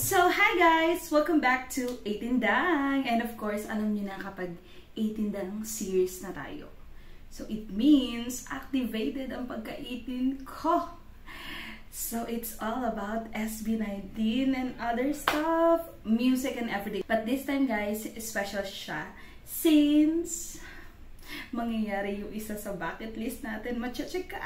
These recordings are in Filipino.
So, hi guys! Welcome back to 18 Dang! And of course, alam niyo na kapag 18 Dang series na tayo. So, it means activated ang pagka-18 ko. So, it's all about SB19 and other stuff, music and everything. But this time guys, special siya since mangyayari yung isa sa bucket list natin matcha-checkan.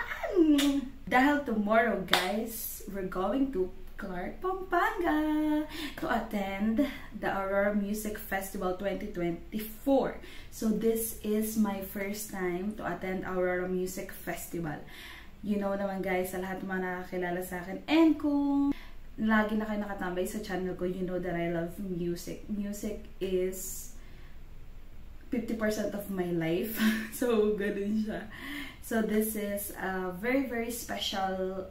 Dahil tomorrow guys, we're going to Clark, Pampanga to attend the Aurora Music Festival 2024. So this is my first time to attend Aurora Music Festival. You know naman guys, sa lahat mga nakakilala sa akin, and kung lagi na kayo nakatambay sa channel ko, you know that I love music. Music is 50% of my life. So ganun siya. So this is a very special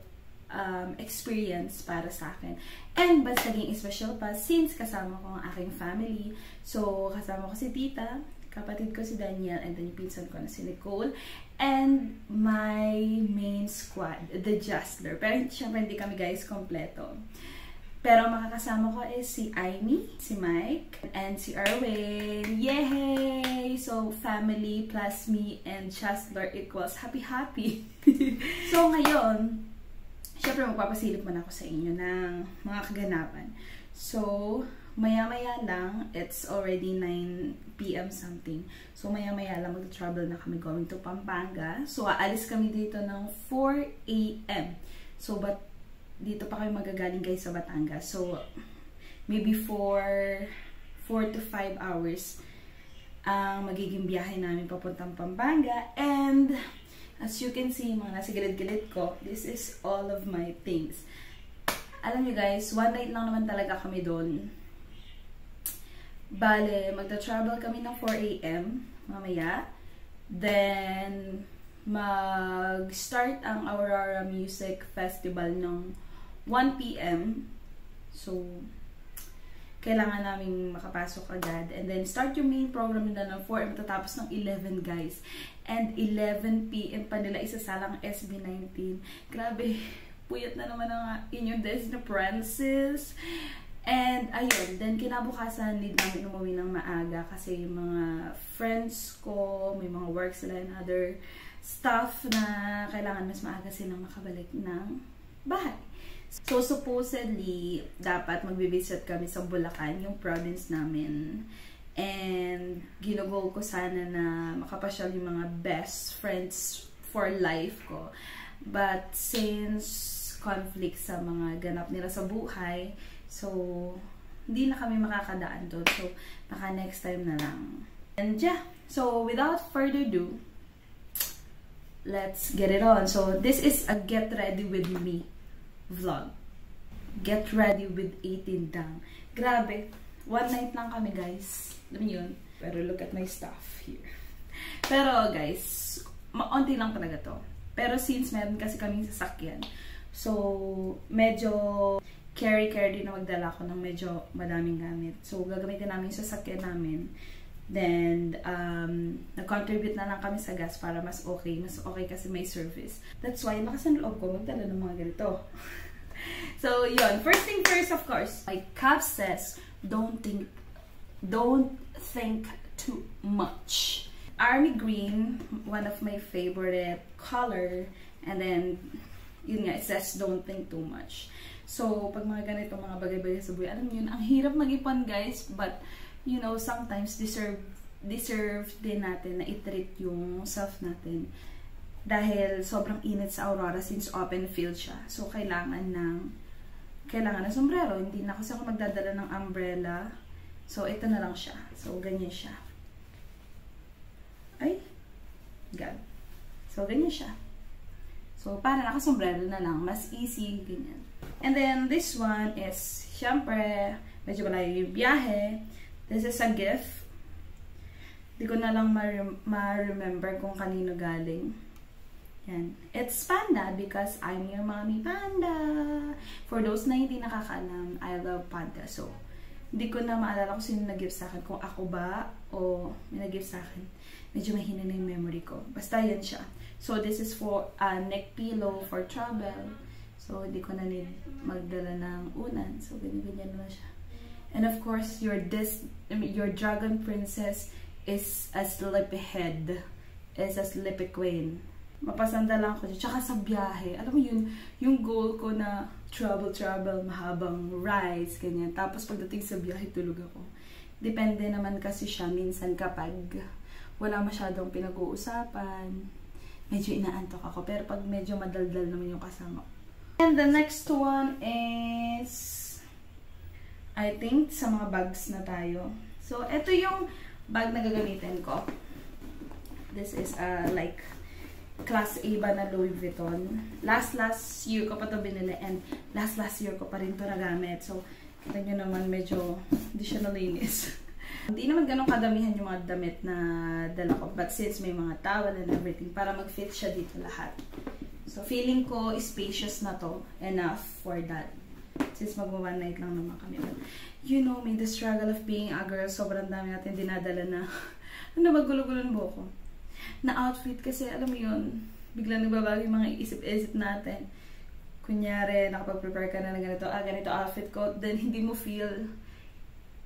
experience para sa akin. And but naging special pa since kasama ko ang aking family. So kasama ko si tita, kapatid ko si Daniel, and then yung pinsan ko na si Nicole, and my main squad, the Justler. Pero syempre hindi kami guys kompleto. Pero makakasama ko is si Aimee, si Mike, and si Erwin. Yay! So family plus me and Justler equals happy. So ngayon, syempre, magpapasilip man ako sa inyo ng mga kaganapan. So, maya-maya lang, it's already 9 PM something. So, maya-maya lang mag-travel na kami going to Pampanga. So, aalis kami dito ng 4 AM. So, but dito pa kayo magagaling guys sa Batangas. So, maybe 4 to 5 hours ang magiging biyahe namin papuntang Pampanga. And as you can see, mga nasa gilid-gilid ko, this is all of my things. Alam niyo guys, one night lang naman talaga kami doon. Bale, magta-travel kami ng 4 AM mamaya. Then, mag-start ang Aurora Music Festival ng 1 PM. So, kailangan namin makapasok agad. And then, start yung main program nila ng 4 AM, tatapos ng 11 guys. And 11 PM pa nila isasalang SB19. Grabe, puyat na naman ang inyong Disney Princess. And, ayun, then kinabukasan, need namin umuwi ng maaga kasi yung mga friends ko, may mga work sila and other stuff na kailangan mas maaga silang makabalik ng bahay. So, supposedly, dapat magbivisit kami sa Bulacan, yung province namin. And, ginugol ko sana na makapasyal yung mga best friends for life ko. But, since conflict sa mga ganap nila sa buhay, so, hindi na kami makakadaan doon. So, baka next time na lang. And yeah, so, without further ado, let's get it on. So, this is a get ready with me vlog. Get ready with 18 Dang. Grabe, one night lang kami guys. Alam niyo yun? Pero look at my stuff here. Pero guys, maunti lang talaga to. Pero since meron kasi kaming sasakyan, so medyo carry din na magdala ko ng medyo madaming gamit. So gagamitin namin yung sasakyan namin. Then, nag-contribute na lang kami sa gas para mas okay. Mas okay kasi may service. That's why, lakas ng loob ko magdala ng mga ganito. So, yun. First thing first, of course, my cap says, don't think too much. Army green, one of my favorite color. And then, yun nga, it says, don't think too much. So, pag mga ganito, mga bagay-bagay sa buhay, alam yun, ang hirap mag-ipon, guys. But, you know, sometimes deserve din natin na i-treat yung self natin. Dahil sobrang init sa Aurora since open field siya. So, kailangan ng sombrero. Hindi na kasi ako magdadala ng umbrella. So, ito na lang siya. So, ganyan siya. Ay, God. So, ganyan siya. So, para nakasombrero na lang. Mas easy, ganyan. And then, this one is, syempre, medyo malayo yung biyahe. This is a gift. Di ko na lang ma-remember kung kanino galing. Yan. It's Panda because I'm your mommy Panda. For those na hindi nakakaalam, I love Panda. So, hindi ko na maalala kung sino nag-gift sa akin. Kung ako ba o may nag-gift sa akin. Medyo mahina na yung memory ko. Basta yan siya. So, this is for neck pillow for travel. So, hindi ko na need magdala ng unan. So, ganyan-ganyan na siya. And of course, your dragon princess is a sleepy head. Is a sleepy queen. Mapasanda lang ko siya. Tsaka sa biyahe. Alam mo yun, yung goal ko na travel, mahabang rides, ganyan. Tapos pagdating sa biyahe, tulog ako. Depende naman kasi siya minsan kapag wala masyadong pinag-uusapan. Medyo inaantok ako. Pero pag medyo madaldal naman yung kasama. And the next one is I think sa mga bags na tayo. So, ito yung bag na gagamitin ko. This is like Class A ba na Louis Vuitton. Last year ko pa ito binili and last year ko pa rin ito nagamit. So, kita nyo naman medyo hindi siya nalinis. Hindi naman ganun kadamihan yung mga damit na dala ko. But since may mga towel and everything, para mag-fit siya dito lahat. So, feeling ko spacious na to. Enough for that. Since mag-one night lang naman kami. But, you know me, the struggle of being a girl, sobrang dami natin dinadala na ano ba, gulo-gulo ng buhok ko. Na outfit kasi, alam mo yun, biglang nagbabago yung mga isip-isip natin. Kunyari, nakapag-prepare ka na ng ganito, ganito outfit ko, then hindi mo feel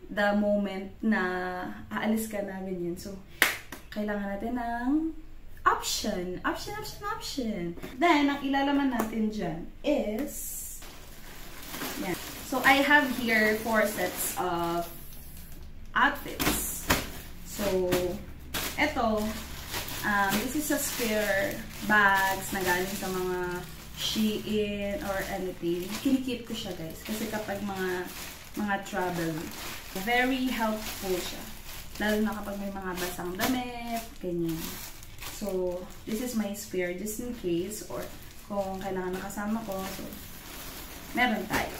the moment na aalis ka na, ganyan. So, kailangan natin ng option. Then, ang ilalaman natin dyan is yan. So, I have here 4 sets of outfits. So, eto, this is a spare bags na galing sa mga Shein or anything. Kinikip ko siya, guys. Kasi kapag mga travel, very helpful siya. Lalo na kapag may mga basang damit, ganyan. So, this is my spare just in case or kung kailangan nakasama ko. So, meron tayo.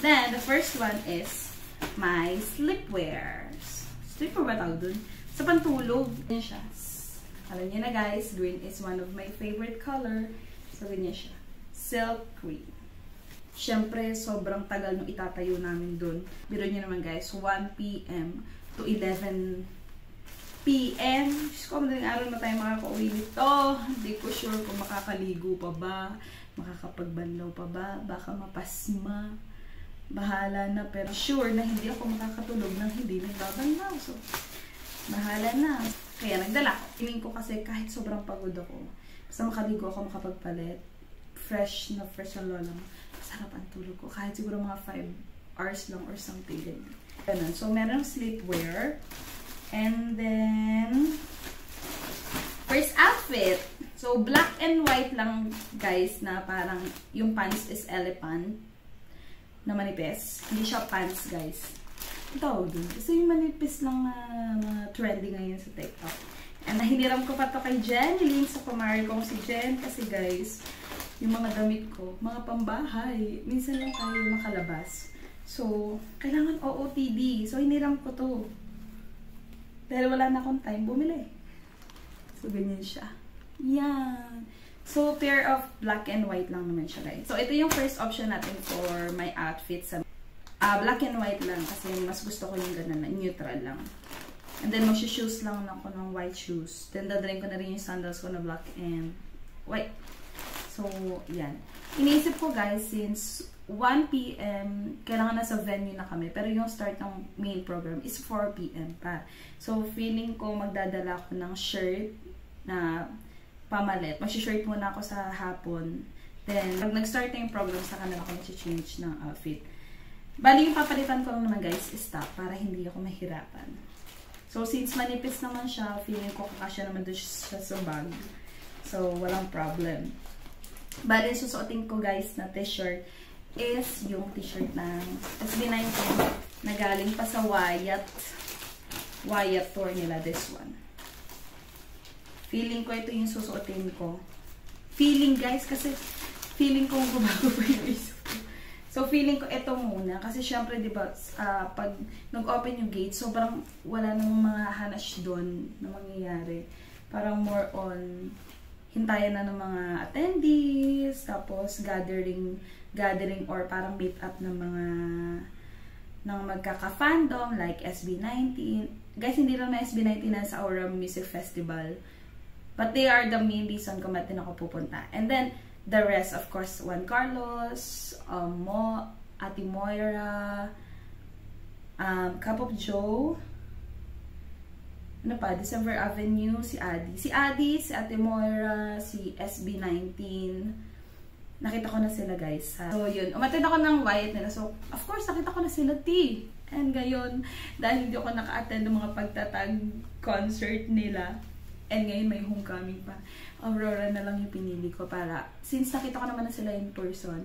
Then, the first one is my sleepwears. Sleepwear ba tawag dun? Sa pantulog. Ganyan siya. Alam niyo na guys, green is one of my favorite color. So, ganyan siya. Silk green. Siyempre, sobrang tagal nung itatayo namin dun. Biro niyo naman guys, 1 p.m. to 11 p.m. Diyos ko, madaling araw na tayo makaka-uwi nito. Hindi ko sure kung makakaligo pa ba. Makakapagbanlaw pa ba? Baka mapasma. Bahala na. Pero sure na hindi ako makakatulog nang hindi nagbabanlaw. So, bahala na. Kaya nagdala ko. Feeling ko kasi kahit sobrang pagod ako, basta makaligo ako, makapagpalit, fresh na lola mo. Sarap ang tulog ko. Kahit siguro mga 5 hours lang or something. Ganun. So, meron sleepwear. And then, first outfit. So, black and white lang, guys, na parang yung pants is elephant na manipis. Hindi siya pants, guys. Ito tawag dun. Kasi yung manipis lang na trendy ngayon sa TikTok. And nahiniram ko pa to kay Jen. Hiling sa kumari kong si Jen. Kasi, guys, yung mga damit ko, mga pambahay. Minsan lang tayo makalabas. So, kailangan OOTD. So, hiniram ko to. Pero wala na akong time bumili. So, ganyan siya. Yan. So, pair of black and white lang naman siya, guys. So, ito yung first option natin for my outfit. Black and white lang kasi mas gusto ko yung ganun na neutral lang. And then, mag-shoes lang ako ng white shoes. Then, dadalhin ko na rin yung sandals ko na black and white. So, yan. Iniisip ko, guys, since 1 p.m., kailangan nasa venue na kami. Pero yung start ng main program is 4 p.m. pa. So, feeling ko magdadala ako ng shirt na pamalit. Mag-shirt muna ako sa hapon. Then, pag nag-start na yung program, saka na ako mag-change ng outfit. Bali, yung papalitan ko lang naman, guys, is top para hindi ako mahirapan. So, since manipis naman siya, feeling ko kakasya naman doon siya sa bag. So, walang problem. Bali, susuotin ko, guys, na t-shirt is yung t-shirt ng SB19 na galing pa sa Wyatt tour nila, this one. Feeling ko ito yung susuotin ko. Feeling, guys, kasi feeling ko bago pa yung isip ko. So, feeling ko ito muna. Kasi, syempre, diba, pag nag-open yung gate, sobrang wala nang mga hanash doon na mangyayari. Parang more on hintayan na ng mga attendees, tapos gathering or parang meet up ng mga magkaka-fandom like SB19. Guys, hindi lang na SB19 na sa Aura Music Festival. But they are the main reason kung ba't din ako pupunta. And then, the rest, of course, Juan Carlos, Ate Moira, Cup of Joe, ano pa, December Avenue, si Adi. Si Adi, si Ate Moira, si SB19. Nakita ko na sila, guys. So, yun. Umattend ako ng Wyatt nila. So, of course, nakita ko na sila, T. And ngayon, dahil hindi ako naka-attend ng mga pagtatag concert nila, and ngayon may homecoming pa, Aurora na lang yung pinili ko para, since nakita ko naman na sila in person,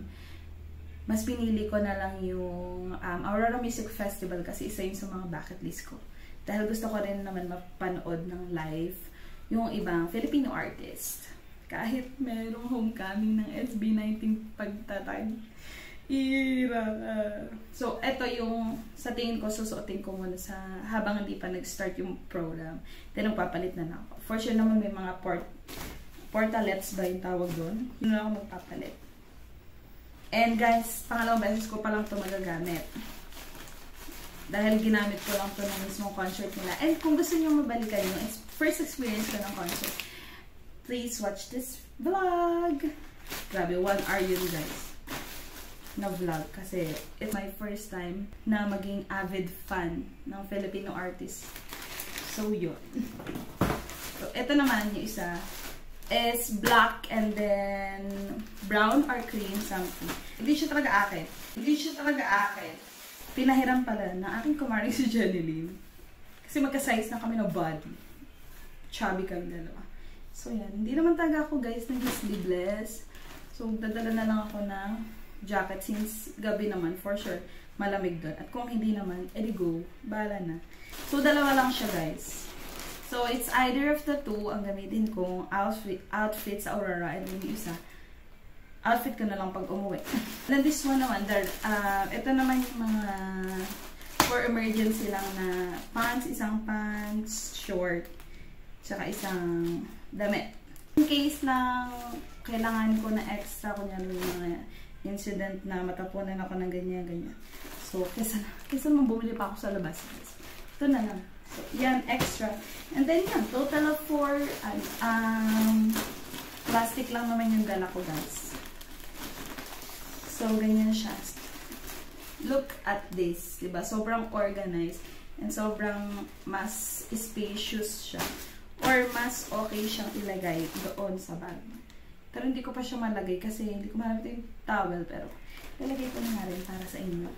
mas pinili ko na lang yung Aurora Music Festival kasi isa yun sa mga bucket list ko. Dahil gusto ko rin naman mapanood ng live yung ibang Filipino artist. Kahit merong homecoming ng SB19 pagtatag. So, eto yung sa tingin ko, susuotin ko muna sa habang hindi pa nag-start yung program. Then, papalit na ako. For sure naman may mga portalets ba yung tawag doon. Yun na ako magpapalit. And guys, pangalawang beses ko pa lang ito magagamit. Dahil ginamit ko lang ito ng mismong concert nila. And kung gusto nyo mabalikan yung first experience ko ng concert, please watch this vlog. Grabe, 1 hour yun, guys. Na vlog. Kasi it's my first time na maging avid fan ng Filipino artist. So, yun. So, ito naman yung isa is black and then brown or cream something. Hindi siya talaga akin. Pinahiram pala na aking kumari si Jenny Lynn. Kasi magka-size na kami ng body. Chubby kami dalawa. So, yan. Hindi naman talaga ako, guys, nag-sleeveless. So, dadala na lang ako ng jacket since gabi naman, for sure, malamig doon. At kung hindi naman, edi go. Bahala na. So, dalawa lang siya, guys. So, it's either of the two ang gamitin kong outfit sa Aurora and yung isa. Outfit ko na lang pag umuwi. Then this one naman, ito naman yung mga for emergency lang na pants, isang pants, short, tsaka isang damit. In case lang kailangan ko na extra, kunyari yung mga incident na matapunan ako ng ganyan-ganyan. So, kesa naman bumili pa ako sa labas. Ito na lang. So, yan, extra. And then yan, total of 4, plastic lang naman yung dala ko, guys. So, ganyan siya. Look at this, diba? Sobrang organized and sobrang mas spacious siya. Or mas okay siyang ilagay doon sa bag. Pero hindi ko pa siya malagay kasi hindi ko malagay yung towel. Pero, ilagay ko na rin para sa inyo.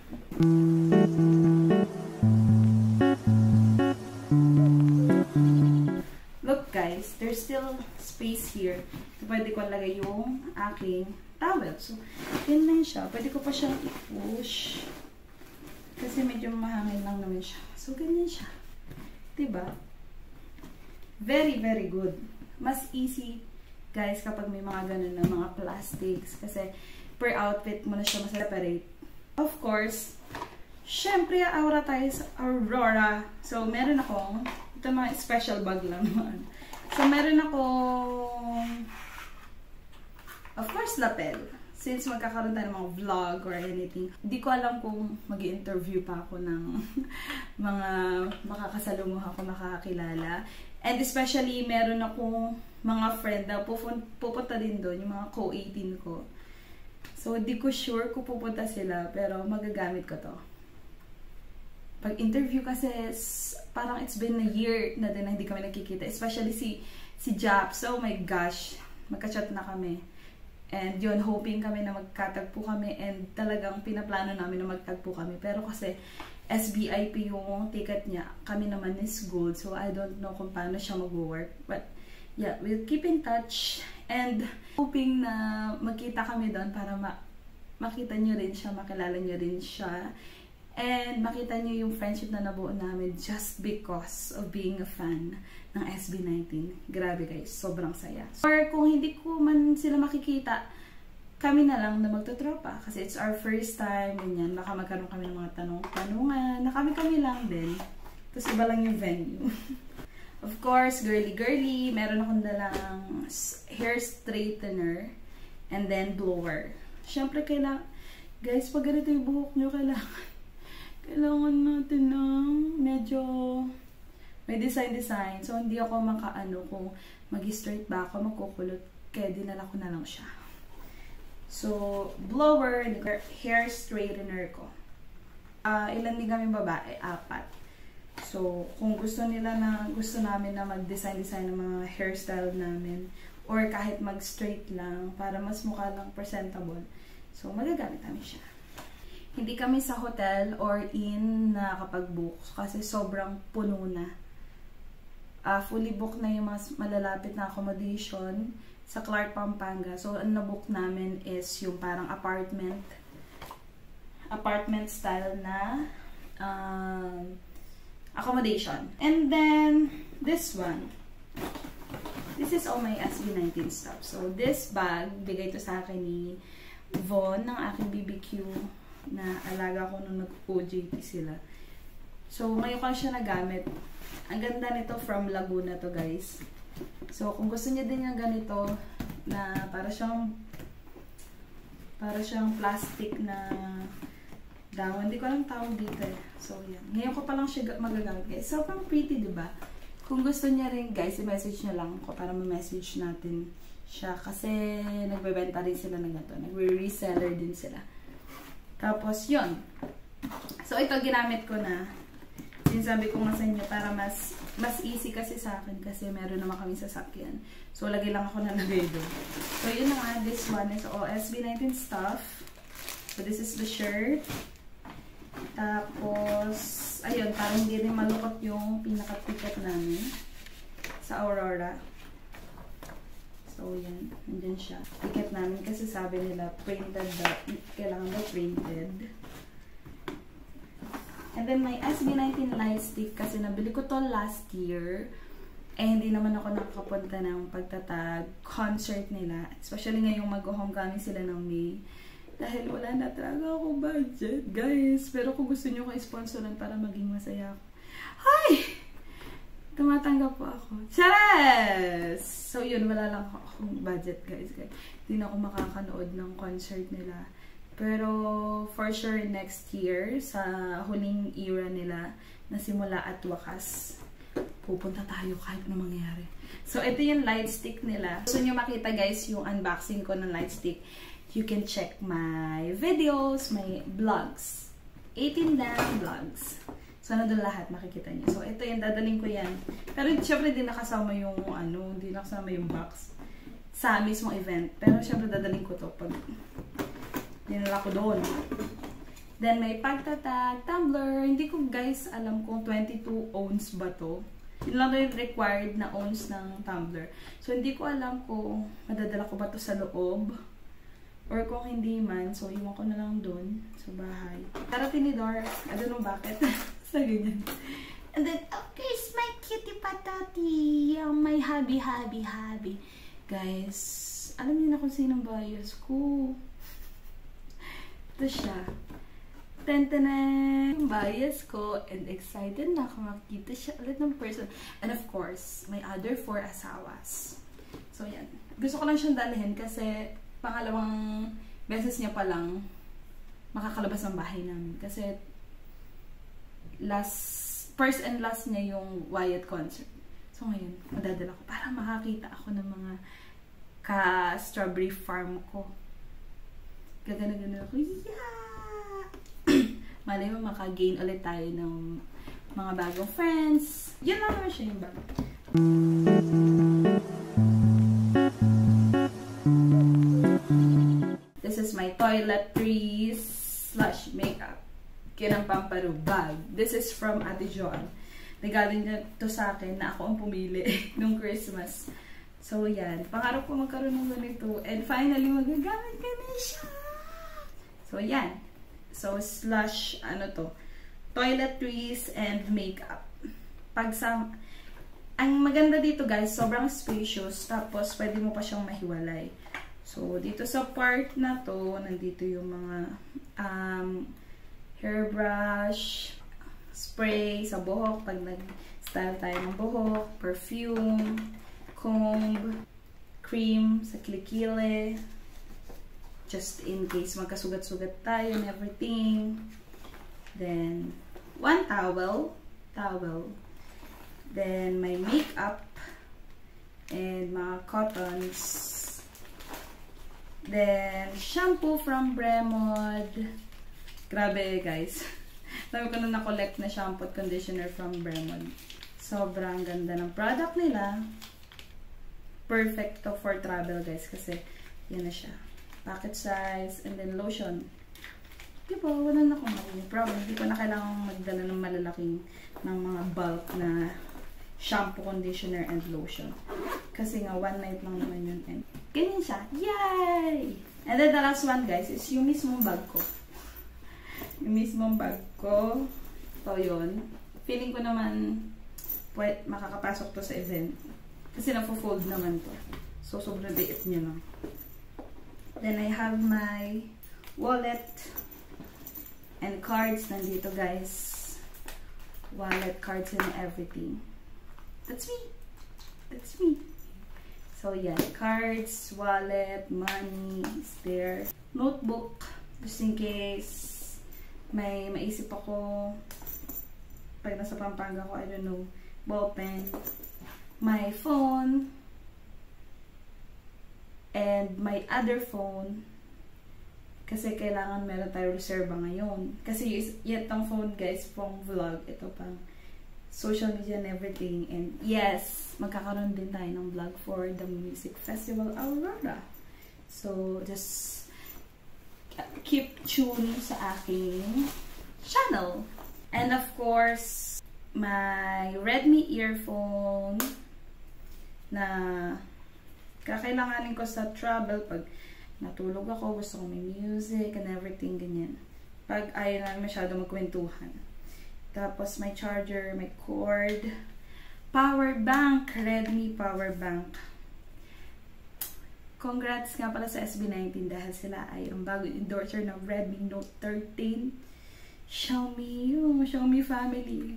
Look guys, there's still space here. Pwede ko lagay yung aking towel. So, yun lang siya. Pwede ko pa siyang i-push. Kasi medyo mahangin lang naman siya. So, ganyan siya. Diba? Very, very good. Mas easy, guys, kapag may mga ganun na mga plastics. Kasi, per outfit mo na siya mas-separate. Of course, syempre, aura tayo sa Aurora. So, meron akong, ito mga special bag lang naman. So, meron akong of course, lapel. Since magkakaroon tayo ng mga vlog or anything, hindi ko alam kung mag-i-interview pa ako ng mga makakasalumuha ko, makakakilala. And especially, meron akong mga friend na pupunta din doon, yung mga co-18 ko. So, hindi ko sure kung pupunta sila, pero magagamit ko to. Pag-interview kasi, parang it's been a year na din na hindi kami nakikita. Especially si Japs. Oh my gosh, magka-chat na kami. And yun, hoping kami na magkatagpo kami and talagang pinaplano namin na magtagpo kami. Pero kasi SBIP yung ticket niya, kami naman is gold. So I don't know kung paano siya mag-work. But yeah, we'll keep in touch and hoping na magkita kami doon para makita nyo rin siya, makilala nyo rin siya. And makita nyo yung friendship na nabuo namin just because of being a fan ng SB19. Grabe guys, sobrang saya. Or kung hindi ko man sila makikita, kami na lang na magtutropa. Kasi it's our first time, ganyan. Baka magkaroon kami ng mga tanungan na kami lang din. Tapos iba lang yung venue. Of course, girly-girly. Meron akong dalang hair straightener and then blower. Siyempre, guys, pag ganito yung buhok nyo, kailangan natin ng medyo may design. So, hindi ako makaano kung mag-straight ba ako, magkukulot. Kaya dinala ko na lang siya. So, blower, hair straightener ko. Ilan din kami babae? 4. So, kung gusto namin na mag-design ng mga hairstyle namin, or kahit mag-straight lang, para mas mukha lang presentable, so, magagamit namin siya. Hindi kami sa hotel or inn na nakakapag-book kasi sobrang puno na. Fully booked na yung mga malalapit na accommodation sa Clark, Pampanga. So, ang na-book namin is yung parang apartment style na accommodation. And then, this one. This is all my SB19 stuff. So, this bag, bigay to sa akin ni Von ng aking BBQ na alaga ko nung nag-OJT sila. So, ngayon ko siya nagamit. Ang ganda nito, from Laguna to, guys. So, kung gusto niya din yung ganito na para siyang plastic na dahon. Hindi ko alam tawag dito eh. So, yan. Ngayon ko pa lang siya magagamit, guys. So, pang pretty, diba? Kung gusto niya rin, guys, i-message niya lang ako para ma-message natin siya. Kasi, nagbebenta rin sila ng ganito. Nagre-reseller din sila. Tapos, yun. So, ito ginamit ko na. Sinasabi ko nga sa inyo para mas easy kasi sa akin kasi meron naman kami sasakyan. So, lagay lang ako na lagay doon. So, yun na nga. This one is all SB19 stuff. So, this is the shirt. Tapos, ayun, parang hindi rin malukot yung pinaka-ticket namin sa Aurora. So, yan. Nandyan siya. Ticket namin kasi sabi nila printed kailangan ba printed. And then, my SB19 light stick kasi nabili ko to last year. Eh, hindi naman ako nakakapunta ng pagtatag concert nila. Especially ngayong mag-homecoming sila ng May. Dahil wala na talaga ako budget, guys. Pero kung gusto nyo ko i-sponsoran para maging masaya ako. Ay! Tumatanggap po ako. Charas! So, yun. Wala lang akong budget, guys. Hindi na ako makakanood ng concert nila. Pero, for sure, next year, sa huling era nila, na simula at wakas, pupunta tayo kahit ano mangyayari. So, ito yung light stick nila. Gusto nyo makita, guys, yung unboxing ko ng light stick. You can check my videos, my vlogs. 18 Dan vlogs. So, nandun lahat, makikita niyo. So, ito yung dadaling ko yan. Pero, syempre, hindi nakasama yung, hindi nakasama yung box sa mismong event. Pero, syempre, dadaling ko to pag dinala ko doon. Then, may pagtatag, tumbler. Hindi ko, guys, alam kung 22 ounce ba to. Yun lang yung required na ounce ng tumbler. So, hindi ko alam kung madadala ko ba to sa loob. Or kung hindi man, so iwan ko na lang doon sa bahay. Tara, tinidor. I don't know bakit. Sa ganyan. And then, okay, it's my cutie patati. My hubby. Guys, alam niyo na kung sinong bias ko. Ito siya. Tentanan! Yung bias ko. And excited na ako makita siya ulit ng person. And of course, my other 4 asawas. So, yan. Gusto ko lang siyang dalhin kasi pangalawang beses niya pa lang makakalabas ng bahay namin. Kasi first and last niya yung Wyatt concert. So ngayon, madadala ko para makakita ako ng mga ka-strawberry farm ko. Gagana-gana ako. Yeah! Malay mo maka-gain ulit tayo ng mga bagong friends. Yun lang naman siya yung bago. This is my toiletries / makeup. Kinang Pamparo bag. This is from Ate Joan. Nagaling niya to sa akin na ako ang pumili nung Christmas. So, yan. Pangarap ko magkaroon ng ganito. And finally, magagamit ka na siya. So, yan. So, toiletries and makeup. Ang maganda dito, guys, sobrang spacious. Tapos, pwede mo pa siyang mahiwalay. So, dito sa part na to, nandito yung mga hairbrush, spray sa buhok, pag nag-style tayo ng buhok, perfume, comb, cream sa kilikili, just in case magkasugat-sugat tayo and everything. Then, one towel. Then, my makeup and mga cottons. Then, shampoo from Bremod. Grabe, guys. Dami ko na na-collect na shampoo at conditioner from Bremod. Sobrang ganda ng product nila. Perfect to for travel, guys. Kasi, yan na siya. Packet size, and then lotion. Diba, wala na akong magiging problem. Hindi ko na kailangan magdala ng malalaking ng mga bulk na shampoo, conditioner, and lotion. Kasi nga, one night lang naman yun. And ganyan siya. Yay! And then the last one, guys, is yung mismong bag ko. Yung mismong bag ko. Ito yun. Feeling ko naman, pwede, makakapasok to sa event. Kasi na-fold naman to. So, sobrang liit niya lang. Then, I have my wallet and cards. Nandito, guys. Wallet, cards, and everything. That's me. That's me. So, yeah. Cards, wallet, money is there. Notebook. Just in case may maisip ako. Pag nasa Pampanga ko, I don't know. Ballpen. My phone. And my other phone. Kasi kailangan meron tayo reserva ngayon. Kasi itong phone, guys, pang vlog. Ito pang social media and everything. And yes, magkakaroon din tayo ng vlog for the Music Festival Aurora. So, just keep tuned sa aking channel. And of course, my Redmi earphone na kakailanganin ko sa travel pag natulog ako, gusto ko may music and everything, ganyan. Pag ayaw na masyado magkwentuhan. Tapos, may charger, may cord, power bank, Redmi power bank. Congrats nga pala sa SB19 dahil sila ay ang bagong endorser ng Redmi Note 13. Xiaomi, Xiaomi family.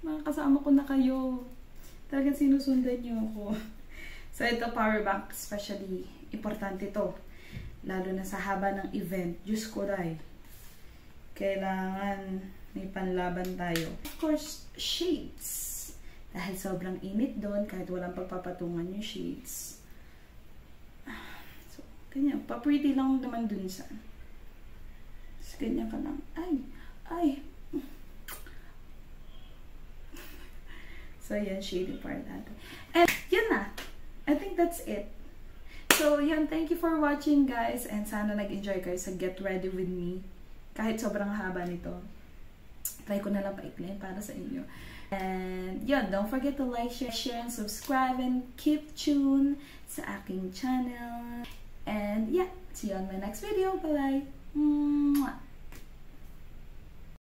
Mga kasama ko na kayo. Talagang sinusundan niyo ako. So, ito power bank, especially, importante to. Lalo na sa haba ng event. Diyos ko ray. Kailangan may panlaban tayo. Of course, shades. Dahil sobrang init doon, kahit walang pagpapatungan yung shades. So, ganyan. Pa-pretty lang naman dun sa. So, ganyan ka lang. Ay. So, yan, shading part natin. And, yun na. I think that's it. So, yan. Thank you for watching, guys. And sana nag-enjoy kayo sa Get Ready With Me. Kahit sobrang haba nito. Try ko na lang paiklin para sa inyo. And, yun. Don't forget to like, share, and subscribe. And keep tuned sa aking channel. And, yeah. See you on my next video. Bye-bye.